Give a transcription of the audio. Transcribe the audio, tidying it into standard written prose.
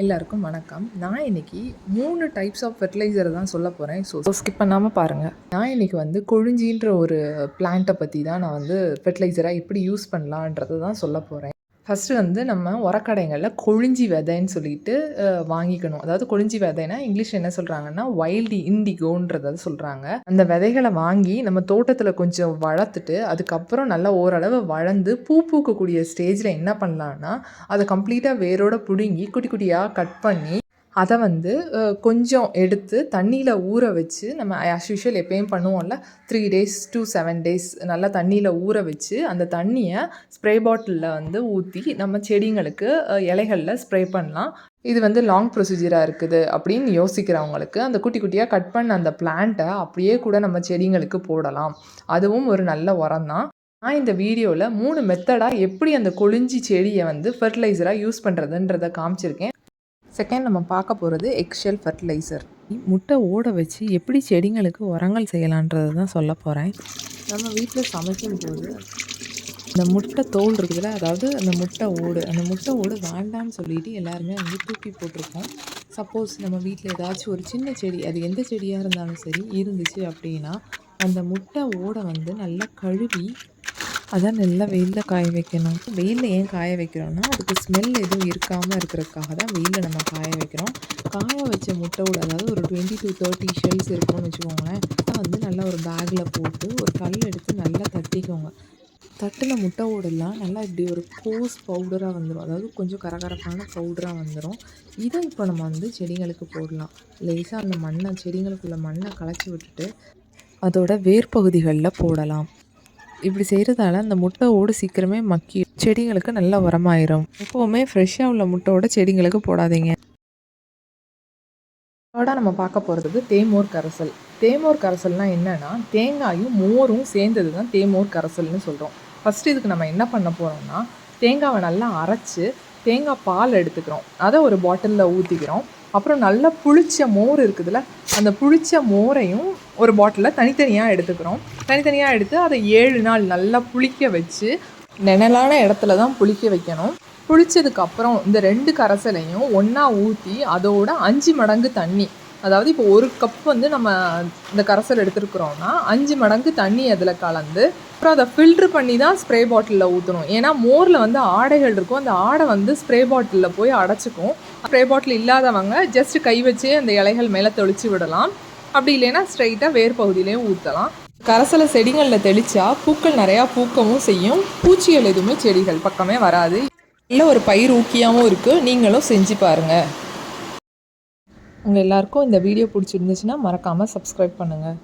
எல்லாருக்கும் வணக்கம். நான் இன்னைக்கு 3 டைப்ஸ் ஆஃப் ஃபெர்டிலைசர் தான் சொல்ல போகிறேன். ஸ்கிப் பண்ணாமல் பாருங்கள். நான் இன்னைக்கு வந்து கொழிஞ்சின்ற ஒரு பிளான்ட்டை பற்றி தான் நான் வந்து ஃபெர்டிலைசராக எப்படி யூஸ் பண்ணலான்றதை தான் சொல்ல போகிறேன். ஃபஸ்ட்டு வந்து நம்ம உரக்கடைகளில் கொழிஞ்சி விதைன்னு சொல்லிட்டு வாங்கிக்கணும். அதாவது கொழிஞ்சி விதைனா இங்கிலீஷ் என்ன சொல்கிறாங்கன்னா வைல்டு இண்டிகோன்றதை சொல்கிறாங்க. அந்த விதைகளை வாங்கி நம்ம தோட்டத்தில் கொஞ்சம் வளர்த்துட்டு அதுக்கப்புறம் நல்லா ஓரளவு வளர்ந்து பூ பூக்கக்கூடிய ஸ்டேஜில் என்ன பண்ணலான்னா அதை கம்ப்ளீட்டாக வேரோட பிடுங்கி குட்டி குட்டியாக கட் பண்ணி அதை வந்து கொஞ்சம் எடுத்து தண்ணியில் ஊற வச்சு நம்ம ஆஸ் யூஷுவல் எப்பயும் பண்ணுவோம்ல 3 days to 7 days நல்லா தண்ணியில் ஊற வச்சு அந்த தண்ணியை ஸ்ப்ரே பாட்டிலில் வந்து ஊற்றி நம்ம செடிங்களுக்கு இலைகளில் ஸ்ப்ரே பண்ணலாம். இது வந்து லாங் ப்ரொசீஜராக இருக்குது அப்படின்னு யோசிக்கிறவங்களுக்கு அந்த குட்டி குட்டியாக கட் பண்ண அந்த பிளான்ட்டை அப்படியே கூட நம்ம செடிங்களுக்கு போடலாம். அதுவும் ஒரு நல்ல உரம் தான். நான் இந்த வீடியோவில் 3 மெத்தடாக எப்படி அந்த கொழிஞ்சி செடியை வந்து ஃபெர்டிலைசராக யூஸ் பண்ணுறதுன்றதை காமிச்சிருக்கேன். செகண்ட் நம்ம பார்க்க போகிறது எக்ஷெல் ஃபெர்டிலைசர். முட்டை ஓட வச்சு எப்படி செடிங்களுக்கு உரங்கள் செய்யலான்றது தான் சொல்ல போகிறேன். நம்ம வீட்டில் சமைக்கும் போது அந்த முட்டை தோல் இருக்குதுல்ல, அதாவது அந்த முட்டை ஓடு வேண்டான்னு சொல்லிட்டு எல்லாருமே வந்து தூக்கி போட்டிருக்கோம். சப்போஸ் நம்ம வீட்டில் ஏதாச்சும் ஒரு சின்ன செடி, அது எந்த செடியாக இருந்தாலும் சரி இருந்துச்சு அப்படின்னா அந்த முட்டை ஓடை வந்து நல்லா கழுவி அதை நல்லா வெயிலில் காய வைக்கணும். வெயிலில் ஏன் காய வைக்கிறோன்னா அதுக்கு ஸ்மெல் எதுவும் இருக்காமல் இருக்கிறதுக்காக தான் வெயிலில் நம்ம காய வைக்கிறோம். காய வச்ச முட்டையோட அதாவது ஒரு 20 to 30 ஷெல்ஸ் இருக்கும்னு வச்சுக்கோங்களேன். அதை வந்து நல்லா ஒரு பேக்கில் போட்டு ஒரு கல் எடுத்து நல்லா தட்டிக்கோங்க. தட்டின முட்டையோடெல்லாம் நல்லா இப்படி ஒரு கோஸ் பவுடராக வந்துடும், அதாவது கொஞ்சம் கரகரப்பான பவுடராக வந்துடும். இதை இப்போ நம்ம வந்து செடிங்களுக்கு போடலாம். லேசாக அந்த செடிங்களுக்குள்ள மண்ணை களைச்சி விட்டுட்டு அதோட வேர்பகுதிகளில் போடலாம். இப்படி செய்கிறதால அந்த முட்டை ஓடு சீக்கிரமே மக்கி செடிங்களுக்கு நல்ல உரமாயிரும். எப்போவுமே ஃப்ரெஷ்ஷாக உள்ள முட்டையோட செடிங்களுக்கு போடாதீங்க. அதோட நம்ம பார்க்க போகிறது தேமோர் கரைசல். தேமோர் கரைசல்னால் என்னென்னா தேங்காயும் மோரும் சேர்ந்தது தான் தேமோர் கரைசல்னு சொல்கிறோம். ஃபஸ்ட்டு இதுக்கு நம்ம என்ன பண்ண போகிறோம்னா தேங்காவை நல்லா அரைச்சி தேங்காய் பால் எடுத்துக்கிறோம். அதை ஒரு பாட்டிலில் ஊற்றிக்கிறோம். அப்புறம் நல்லா புளிச்ச மோர் இருக்குதுல்ல, அந்த புளிச்ச மோரையும் ஒரு பாட்டிலில் தனித்தனியாக எடுத்துக்கிறோம். தனித்தனியாக எடுத்து அதை 7 நாள் நல்லா புளிக்க வச்சு நிழலான இடத்துல தான் புளிக்க வைக்கணும். புளிச்சதுக்கப்புறம் இந்த 2 கரைசலையும் ஒன்றா ஊற்றி அதோட 5 மடங்கு தண்ணி, அதாவது இப்போ 1 கப் வந்து நம்ம இந்த கரைசல் எடுத்துருக்குறோன்னா 5 மடங்கு தண்ணி அதில் கலந்து அப்புறம் அதை ஃபில்ட்ரு பண்ணி தான் ஸ்ப்ரே பாட்டிலில் ஊற்றணும். ஏன்னா மோரில் வந்து ஆடைகள் இருக்கும், அந்த ஆடை வந்து ஸ்ப்ரே பாட்டிலில் போய் அடைச்சிக்கும். ஸ்ப்ரே பாட்டில் இல்லாதவங்க ஜஸ்ட் கை வச்சே அந்த இலைகள் மேலே தெளித்து விடலாம். அப்படி இல்லைன்னா ஸ்ட்ரைட்டாக வேர் பகுதியிலையும் ஊற்றலாம். கரைசலை செடிகளில் தெளித்தா பூக்கள் நிறையா பூக்கவும் செய்யும். பூச்சிகள் எதுவுமே செடிகள் பக்கமே வராது. நல்ல ஒரு பயிர் ஊக்கியாகவும் இருக்குது. நீங்களும் செஞ்சு பாருங்கள். உங்கள் எல்லாருக்கும் இந்த வீடியோ பிடிச்சிருந்துச்சுன்னா மறக்காமல் சப்ஸ்கிரைப் பண்ணுங்கள்.